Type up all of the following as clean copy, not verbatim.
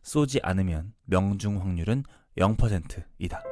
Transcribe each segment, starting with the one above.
쏘지 않으면 명중 확률은 0%이다.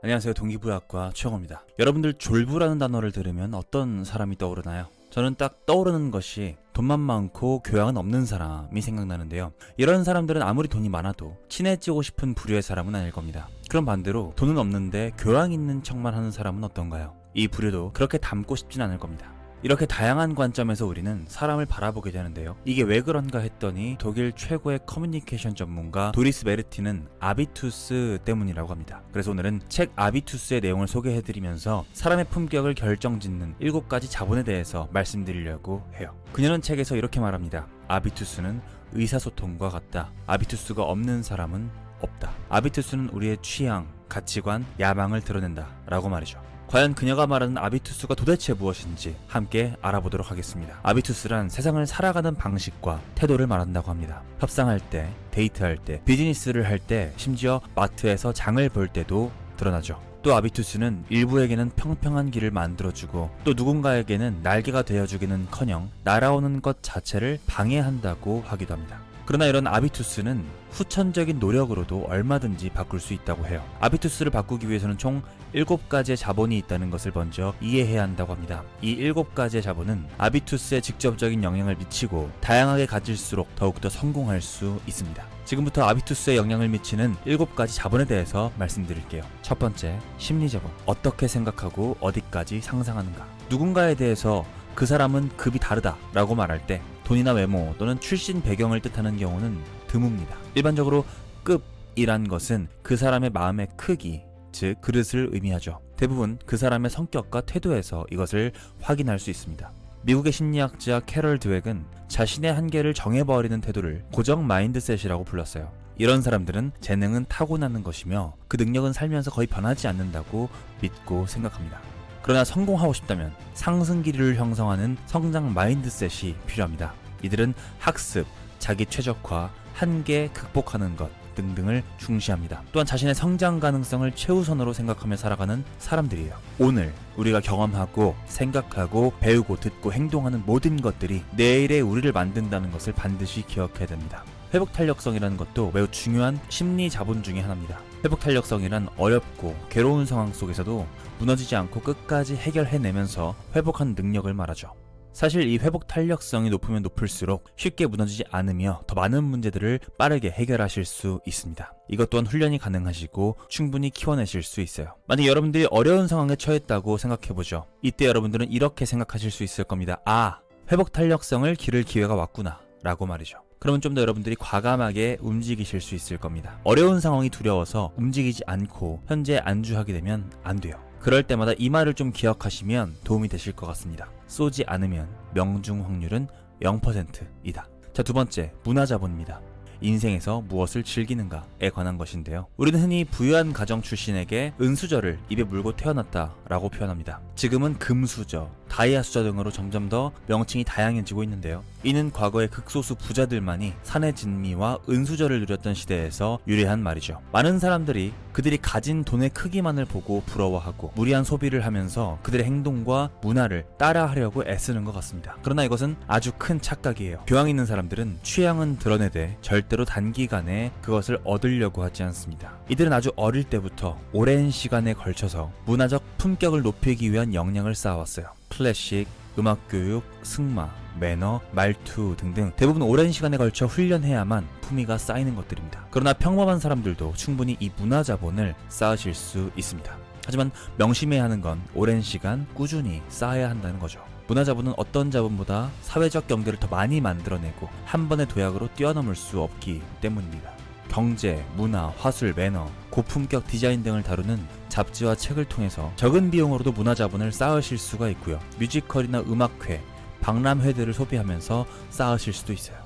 안녕하세요. 동기부여학과 최영호입니다. 여러분들 졸부라는 단어를 들으면 어떤 사람이 떠오르나요? 저는 딱 떠오르는 것이 돈만 많고 교양은 없는 사람이 생각나는데요. 이런 사람들은 아무리 돈이 많아도 친해지고 싶은 부류의 사람은 아닐 겁니다. 그럼 반대로 돈은 없는데 교양 있는 척만 하는 사람은 어떤가요? 이 부류도 그렇게 닮고 싶진 않을 겁니다. 이렇게 다양한 관점에서 우리는 사람을 바라보게 되는데요. 이게 왜 그런가 했더니 독일 최고의 커뮤니케이션 전문가 도리스 메르티는 아비투스 때문이라고 합니다. 그래서 오늘은 책 아비투스의 내용을 소개해드리면서 사람의 품격을 결정짓는 7가지 자본에 대해서 말씀드리려고 해요. 그녀는 책에서 이렇게 말합니다. 아비투스는 의사소통과 같다. 아비투스가 없는 사람은 없다. 아비투스는 우리의 취향, 가치관, 야망을 드러낸다 라고 말이죠. 과연 그녀가 말하는 아비투스가 도대체 무엇인지 함께 알아보도록 하겠습니다. 아비투스란 세상을 살아가는 방식과 태도를 말한다고 합니다. 협상할 때, 데이트할 때, 비즈니스를 할 때, 심지어 마트에서 장을 볼 때도 드러나죠. 또 아비투스는 일부에게는 평평한 길을 만들어주고 또 누군가에게는 날개가 되어주기는커녕 날아오는 것 자체를 방해한다고 하기도 합니다. 그러나 이런 아비투스는 후천적인 노력으로도 얼마든지 바꿀 수 있다고 해요. 아비투스를 바꾸기 위해서는 총 7가지의 자본이 있다는 것을 먼저 이해해야 한다고 합니다. 이 7가지의 자본은 아비투스에 직접적인 영향을 미치고 다양하게 가질수록 더욱더 성공할 수 있습니다. 지금부터 아비투스에 영향을 미치는 7가지 자본에 대해서 말씀드릴게요. 첫 번째, 심리자본. 어떻게 생각하고 어디까지 상상하는가. 누군가에 대해서 그 사람은 급이 다르다 라고 말할 때 돈이나 외모 또는 출신 배경을 뜻하는 경우는 드뭅니다. 일반적으로 급이란 것은 그 사람의 마음의 크기, 즉 그릇을 의미하죠. 대부분 그 사람의 성격과 태도에서 이것을 확인할 수 있습니다. 미국의 심리학자 캐럴 드웩은 자신의 한계를 정해버리는 태도를 고정 마인드셋이라고 불렀어요. 이런 사람들은 재능은 타고나는 것이며 그 능력은 살면서 거의 변하지 않는다고 믿고 생각합니다. 그러나 성공하고 싶다면 상승기류를 형성하는 성장 마인드셋이 필요합니다. 이들은 학습, 자기 최적화, 한계 극복하는 것 등등을 중시합니다. 또한 자신의 성장 가능성을 최우선으로 생각하며 살아가는 사람들이에요. 오늘 우리가 경험하고 생각하고 배우고 듣고 행동하는 모든 것들이 내일의 우리를 만든다는 것을 반드시 기억해야 됩니다. 회복 탄력성이라는 것도 매우 중요한 심리 자본 중에 하나입니다. 회복 탄력성이란 어렵고 괴로운 상황 속에서도 무너지지 않고 끝까지 해결해내면서 회복한 능력을 말하죠. 사실 이 회복 탄력성이 높으면 높을수록 쉽게 무너지지 않으며 더 많은 문제들을 빠르게 해결하실 수 있습니다. 이것 또한 훈련이 가능하시고 충분히 키워내실 수 있어요. 만약 여러분들이 어려운 상황에 처했다고 생각해보죠. 이때 여러분들은 이렇게 생각하실 수 있을 겁니다. 아, 회복 탄력성을 기를 기회가 왔구나 라고 말이죠. 그러면 좀 더 여러분들이 과감하게 움직이실 수 있을 겁니다. 어려운 상황이 두려워서 움직이지 않고 현재 안주하게 되면 안 돼요. 그럴 때마다 이 말을 좀 기억하시면 도움이 되실 것 같습니다. 쏘지 않으면 명중 확률은 0%이다. 자, 두 번째, 문화자본입니다. 인생에서 무엇을 즐기는가에 관한 것인데요. 우리는 흔히 부유한 가정 출신에게 은수저를 입에 물고 태어났다 라고 표현합니다. 지금은 금수저, 다이아수저 등으로 점점 더 명칭이 다양해지고 있는데요. 이는 과거의 극소수 부자들만이 산의 진미와 은수저를 누렸던 시대에서 유래한 말이죠. 많은 사람들이 그들이 가진 돈의 크기만을 보고 부러워하고 무리한 소비를 하면서 그들의 행동과 문화를 따라하려고 애쓰는 것 같습니다. 그러나 이것은 아주 큰 착각이에요. 교양 있는 사람들은 취향은 드러내되 절대로 단기간에 그것을 얻으려고 하지 않습니다. 이들은 아주 어릴 때부터 오랜 시간에 걸쳐서 문화적 품격을 높이기 위한 역량을 쌓아왔어요. 클래식, 음악교육, 승마, 매너, 말투 등등 대부분 오랜 시간에 걸쳐 훈련해야만 품위가 쌓이는 것들입니다. 그러나 평범한 사람들도 충분히 이 문화자본을 쌓으실 수 있습니다. 하지만 명심해야 하는 건 오랜 시간 꾸준히 쌓아야 한다는 거죠. 문화자본은 어떤 자본보다 사회적 경제를 더 많이 만들어내고 한 번의 도약으로 뛰어넘을 수 없기 때문입니다. 경제, 문화, 화술, 매너, 고품격 디자인 등을 다루는 잡지와 책을 통해서 적은 비용으로도 문화자본을 쌓으실 수가 있고요. 뮤지컬이나 음악회, 박람회들을 소비하면서 쌓으실 수도 있어요.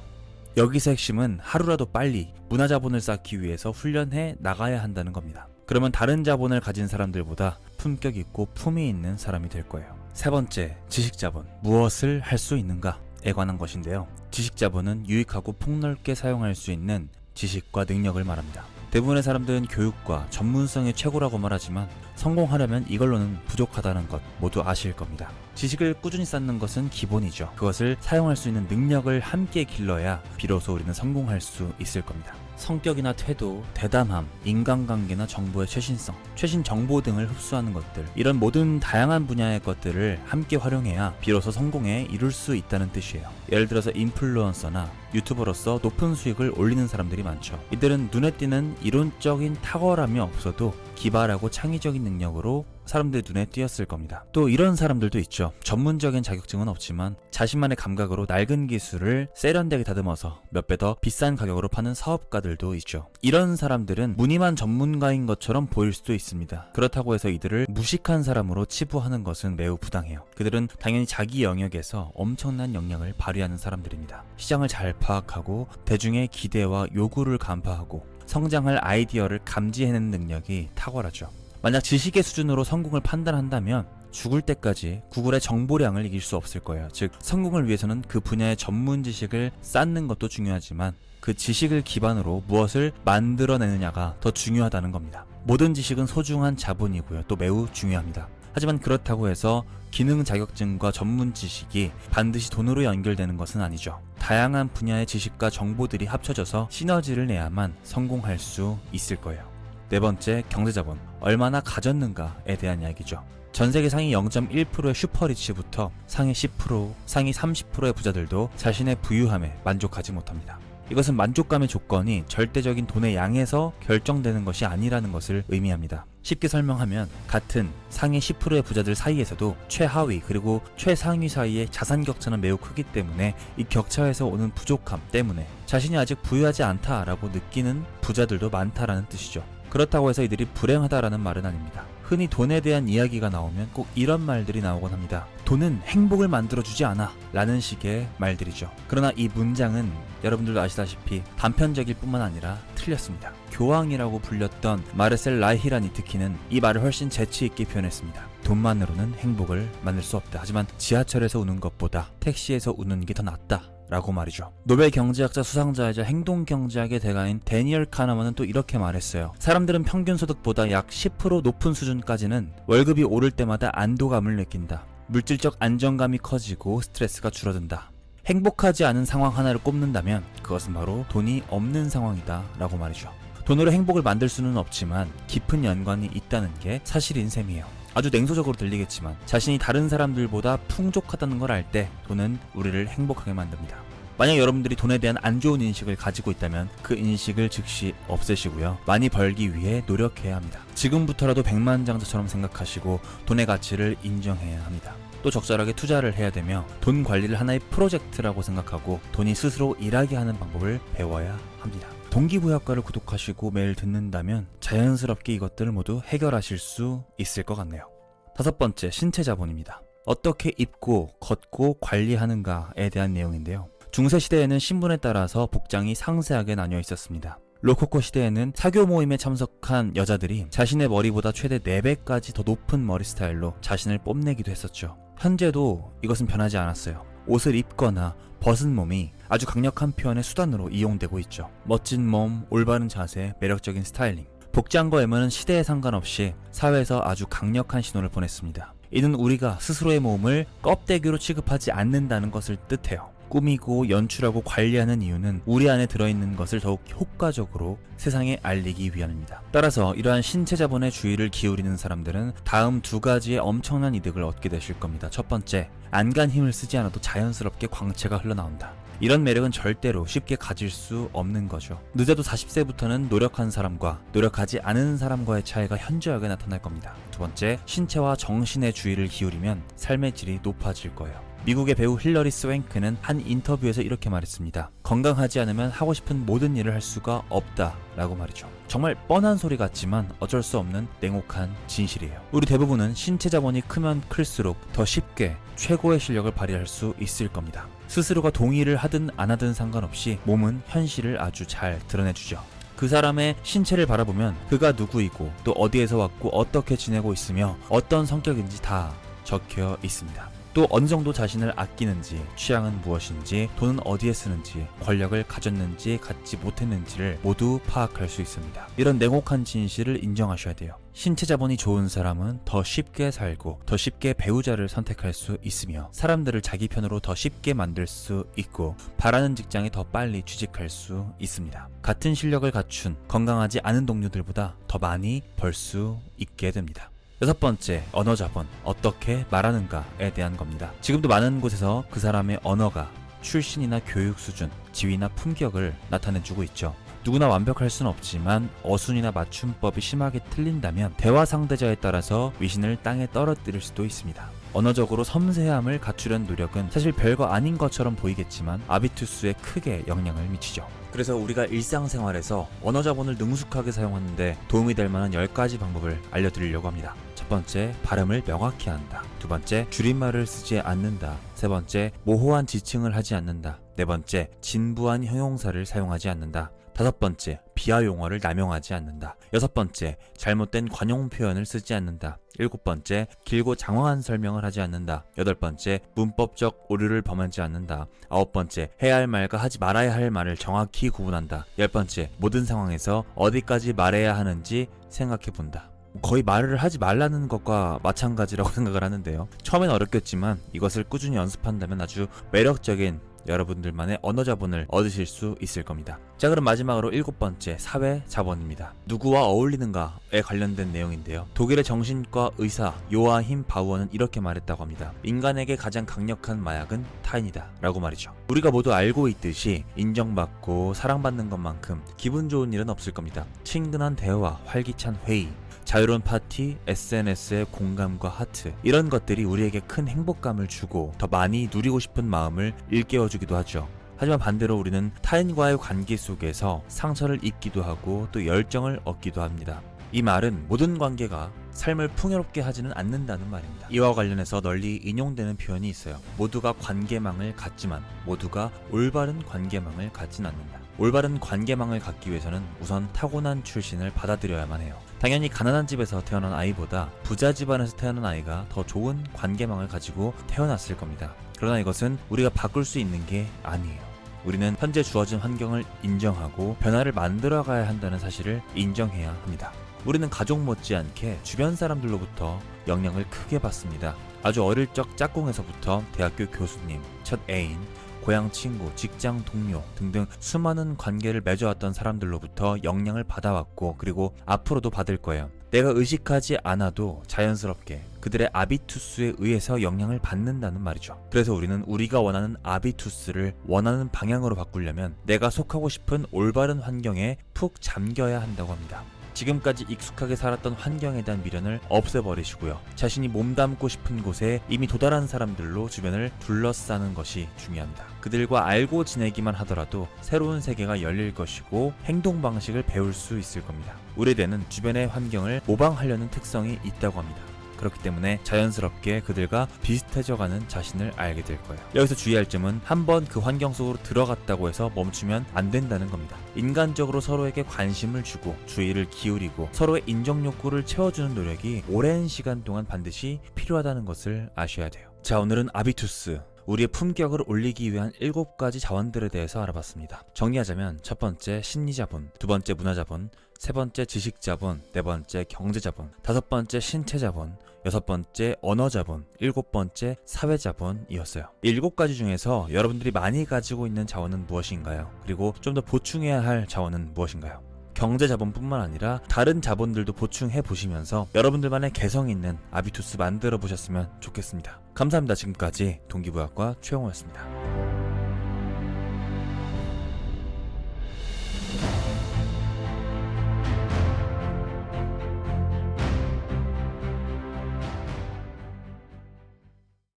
여기서 핵심은 하루라도 빨리 문화자본을 쌓기 위해서 훈련해 나가야 한다는 겁니다. 그러면 다른 자본을 가진 사람들보다 품격 있고 품위 있는 사람이 될 거예요. 세 번째, 지식자본. 무엇을 할 수 있는가에 관한 것인데요. 지식자본은 유익하고 폭넓게 사용할 수 있는 지식과 능력을 말합니다. 대부분의 사람들은 교육과 전문성이 최고라고 말하지만 성공하려면 이걸로는 부족하다는 것 모두 아실 겁니다. 지식을 꾸준히 쌓는 것은 기본이죠. 그것을 사용할 수 있는 능력을 함께 길러야 비로소 우리는 성공할 수 있을 겁니다. 성격이나 태도, 대담함, 인간관계나 정보의 최신성, 최신 정보 등을 흡수하는 것들, 이런 모든 다양한 분야의 것들을 함께 활용해야 비로소 성공에 이룰 수 있다는 뜻이에요. 예를 들어서 인플루언서나 유튜버로서 높은 수익을 올리는 사람들이 많죠. 이들은 눈에 띄는 이론적인 탁월함이 없어도 기발하고 창의적인 능력으로 사람들 눈에 띄었을 겁니다. 또 이런 사람들도 있죠. 전문적인 자격증은 없지만 자신만의 감각으로 낡은 기술을 세련되게 다듬어서 몇 배 더 비싼 가격으로 파는 사업가들도 있죠. 이런 사람들은 무늬만 전문가인 것처럼 보일 수도 있습니다. 그렇다고 해서 이들을 무식한 사람으로 치부하는 것은 매우 부당해요. 그들은 당연히 자기 영역에서 엄청난 역량을 발휘하는 사람들입니다. 시장을 잘 파악하고 대중의 기대와 요구를 간파하고 성장할 아이디어를 감지해내는 능력이 탁월하죠. 만약 지식의 수준으로 성공을 판단한다면 죽을 때까지 구글의 정보량을 이길 수 없을 거예요. 즉, 성공을 위해서는 그 분야의 전문 지식을 쌓는 것도 중요하지만 그 지식을 기반으로 무엇을 만들어내느냐가 더 중요하다는 겁니다. 모든 지식은 소중한 자본이고요. 또 매우 중요합니다. 하지만 그렇다고 해서 기능 자격증과 전문 지식이 반드시 돈으로 연결되는 것은 아니죠. 다양한 분야의 지식과 정보들이 합쳐져서 시너지를 내야만 성공할 수 있을 거예요. 네 번째, 경제자본. 얼마나 가졌는가에 대한 이야기죠. 전 세계 상위 0.1%의 슈퍼리치부터 상위 10%, 상위 30%의 부자들도 자신의 부유함에 만족하지 못합니다. 이것은 만족감의 조건이 절대적인 돈의 양에서 결정되는 것이 아니라는 것을 의미합니다. 쉽게 설명하면 같은 상위 10%의 부자들 사이에서도 최하위 그리고 최상위 사이의 자산 격차는 매우 크기 때문에 이 격차에서 오는 부족함 때문에 자신이 아직 부유하지 않다라고 느끼는 부자들도 많다라는 뜻이죠. 그렇다고 해서 이들이 불행하다라는 말은 아닙니다. 흔히 돈에 대한 이야기가 나오면 꼭 이런 말들이 나오곤 합니다. 돈은 행복을 만들어주지 않아 라는 식의 말들이죠. 그러나 이 문장은 여러분들도 아시다시피 단편적일 뿐만 아니라 틀렸습니다. 교황이라고 불렸던 마르셀 라히라니트키는 이 말을 훨씬 재치있게 표현했습니다. 돈만으로는 행복을 만들 수 없다. 하지만 지하철에서 우는 것보다 택시에서 우는 게 더 낫다 라고 말이죠. 노벨 경제학자 수상자이자 행동경제학의 대가인 데니얼 카너먼은 또 이렇게 말했어요. 사람들은 평균 소득보다 약 10% 높은 수준까지는 월급이 오를 때마다 안도감을 느낀다. 물질적 안정감이 커지고 스트레스가 줄어든다. 행복하지 않은 상황 하나를 꼽는다면 그것은 바로 돈이 없는 상황이다 라고 말이죠. 돈으로 행복을 만들 수는 없지만 깊은 연관이 있다는 게 사실인 셈이에요. 아주 냉소적으로 들리겠지만 자신이 다른 사람들보다 풍족하다는 걸 알 때 돈은 우리를 행복하게 만듭니다. 만약 여러분들이 돈에 대한 안 좋은 인식을 가지고 있다면 그 인식을 즉시 없애시고요. 많이 벌기 위해 노력해야 합니다. 지금부터라도 백만장자처럼 생각하시고 돈의 가치를 인정해야 합니다. 또 적절하게 투자를 해야 되며 돈 관리를 하나의 프로젝트라고 생각하고 돈이 스스로 일하게 하는 방법을 배워야 합니다. 동기부여학과를 구독하시고 매일 듣는다면 자연스럽게 이것들을 모두 해결하실 수 있을 것 같네요. 다섯 번째, 신체 자본입니다. 어떻게 입고 걷고 관리하는가에 대한 내용인데요. 중세 시대에는 신분에 따라서 복장이 상세하게 나뉘어 있었습니다. 로코코 시대에는 사교 모임에 참석한 여자들이 자신의 머리보다 최대 4배까지 더 높은 머리 스타일로 자신을 뽐내기도 했었죠. 현재도 이것은 변하지 않았어요. 옷을 입거나 벗은 몸이 아주 강력한 표현의 수단으로 이용되고 있죠. 멋진 몸, 올바른 자세, 매력적인 스타일링. 복장과 외모는 시대에 상관없이 사회에서 아주 강력한 신호를 보냈습니다. 이는 우리가 스스로의 몸을 껍데기로 취급하지 않는다는 것을 뜻해요. 꾸미고 연출하고 관리하는 이유는 우리 안에 들어있는 것을 더욱 효과적으로 세상에 알리기 위함입니다. 따라서 이러한 신체 자본에 주의를 기울이는 사람들은 다음 두 가지의 엄청난 이득을 얻게 되실 겁니다. 첫 번째, 안간 힘을 쓰지 않아도 자연스럽게 광채가 흘러나온다. 이런 매력은 절대로 쉽게 가질 수 없는 거죠. 늦어도 40세부터는 노력한 사람과 노력하지 않은 사람과의 차이가 현저하게 나타날 겁니다. 두 번째, 신체와 정신의 주의를 기울이면 삶의 질이 높아질 거예요. 미국의 배우 힐러리 스웩크는 한 인터뷰에서 이렇게 말했습니다. 건강하지 않으면 하고 싶은 모든 일을 할 수가 없다 라고 말이죠. 정말 뻔한 소리 같지만 어쩔 수 없는 냉혹한 진실이에요. 우리 대부분은 신체 자본이 크면 클수록 더 쉽게 최고의 실력을 발휘할 수 있을 겁니다. 스스로가 동의를 하든 안 하든 상관없이 몸은 현실을 아주 잘 드러내주죠. 그 사람의 신체를 바라보면 그가 누구이고 또 어디에서 왔고 어떻게 지내고 있으며 어떤 성격인지 다 적혀 있습니다. 또 어느 정도 자신을 아끼는지, 취향은 무엇인지, 돈은 어디에 쓰는지, 권력을 가졌는지 갖지 못했는지를 모두 파악할 수 있습니다. 이런 냉혹한 진실을 인정하셔야 돼요. 신체 자본이 좋은 사람은 더 쉽게 살고 더 쉽게 배우자를 선택할 수 있으며 사람들을 자기 편으로 더 쉽게 만들 수 있고 바라는 직장에 더 빨리 취직할 수 있습니다. 같은 실력을 갖춘 건강하지 않은 동료들보다 더 많이 벌 수 있게 됩니다. 6번째, 언어 자본. 어떻게 말하는가에 대한 겁니다. 지금도 많은 곳에서 그 사람의 언어가 출신이나 교육 수준, 지위나 품격을 나타내주고 있죠. 누구나 완벽할 순 없지만 어순이나 맞춤법이 심하게 틀린다면 대화 상대자에 따라서 위신을 땅에 떨어뜨릴 수도 있습니다. 언어적으로 섬세함을 갖추려는 노력은 사실 별거 아닌 것처럼 보이겠지만 아비투스에 크게 영향을 미치죠. 그래서 우리가 일상생활에서 언어 자본을 능숙하게 사용하는데 도움이 될 만한 10가지 방법을 알려드리려고 합니다. 첫 번째, 발음을 명확히 한다. 두 번째, 줄임말을 쓰지 않는다. 세 번째, 모호한 지칭을 하지 않는다. 네 번째, 진부한 형용사를 사용하지 않는다. 다섯 번째, 비하 용어를 남용하지 않는다. 여섯 번째, 잘못된 관용 표현을 쓰지 않는다. 일곱 번째, 길고 장황한 설명을 하지 않는다. 여덟 번째, 문법적 오류를 범하지 않는다. 아홉 번째, 해야 할 말과 하지 말아야 할 말을 정확히 구분한다. 열 번째, 모든 상황에서 어디까지 말해야 하는지 생각해 본다. 거의 말을 하지 말라는 것과 마찬가지라고 생각을 하는데요. 처음엔 어렵겠지만 이것을 꾸준히 연습한다면 아주 매력적인 여러분들만의 언어 자본을 얻으실 수 있을 겁니다. 자, 그럼 마지막으로 7번째, 사회 자본입니다. 누구와 어울리는가에 관련된 내용인데요. 독일의 정신과 의사 요아힘 바우어는 이렇게 말했다고 합니다. 인간에게 가장 강력한 마약은 타인이다 라고 말이죠. 우리가 모두 알고 있듯이 인정받고 사랑받는 것만큼 기분 좋은 일은 없을 겁니다. 친근한 대화, 활기찬 회의, 자유로운 파티, SNS의 공감과 하트, 이런 것들이 우리에게 큰 행복감을 주고 더 많이 누리고 싶은 마음을 일깨워주기도 하죠. 하지만 반대로 우리는 타인과의 관계 속에서 상처를 입기도 하고 또 열정을 얻기도 합니다. 이 말은 모든 관계가 삶을 풍요롭게 하지는 않는다는 말입니다. 이와 관련해서 널리 인용되는 표현이 있어요. 모두가 관계망을 갖지만 모두가 올바른 관계망을 갖진 않는다. 올바른 관계망을 갖기 위해서는 우선 타고난 출신을 받아들여야만 해요. 당연히 가난한 집에서 태어난 아이보다 부자 집안에서 태어난 아이가 더 좋은 관계망을 가지고 태어났을 겁니다. 그러나 이것은 우리가 바꿀 수 있는 게 아니에요. 우리는 현재 주어진 환경을 인정하고 변화를 만들어가야 한다는 사실을 인정해야 합니다. 우리는 가족 못지않게 주변 사람들로부터 영향을 크게 받습니다. 아주 어릴 적 짝꿍에서부터 대학교 교수님, 첫 애인, 고향 친구, 직장 동료 등등 수많은 관계를 맺어왔던 사람들로부터 영향을 받아왔고 그리고 앞으로도 받을 거예요. 내가 의식하지 않아도 자연스럽게 그들의 아비투스에 의해서 영향을 받는다는 말이죠. 그래서 우리는 우리가 원하는 아비투스를 원하는 방향으로 바꾸려면 내가 속하고 싶은 올바른 환경에 푹 잠겨야 한다고 합니다. 지금까지 익숙하게 살았던 환경에 대한 미련을 없애버리시고요. 자신이 몸담고 싶은 곳에 이미 도달한 사람들로 주변을 둘러싸는 것이 중요합니다. 그들과 알고 지내기만 하더라도 새로운 세계가 열릴 것이고 행동 방식을 배울 수 있을 겁니다. 우리들은 주변의 환경을 모방하려는 특성이 있다고 합니다. 그렇기 때문에 자연스럽게 그들과 비슷해져가는 자신을 알게 될 거예요. 여기서 주의할 점은 한번 그 환경 속으로 들어갔다고 해서 멈추면 안 된다는 겁니다. 인간적으로 서로에게 관심을 주고 주의를 기울이고 서로의 인정 욕구를 채워주는 노력이 오랜 시간 동안 반드시 필요하다는 것을 아셔야 돼요. 자, 오늘은 아비투스, 우리의 품격을 올리기 위한 7가지 자원들에 대해서 알아봤습니다. 정리하자면 첫 번째 심리자본, 두 번째 문화자본, 세 번째 지식자본, 네 번째 경제자본, 다섯 번째 신체자본, 여섯 번째 언어자본, 일곱 번째 사회자본이었어요. 이 7가지 중에서 여러분들이 많이 가지고 있는 자원은 무엇인가요? 그리고 좀 더 보충해야 할 자원은 무엇인가요? 경제자본뿐만 아니라 다른 자본들도 보충해 보시면서 여러분들만의 개성 있는 아비투스 만들어 보셨으면 좋겠습니다. 감사합니다. 지금까지 동기부여학과 최영호였습니다.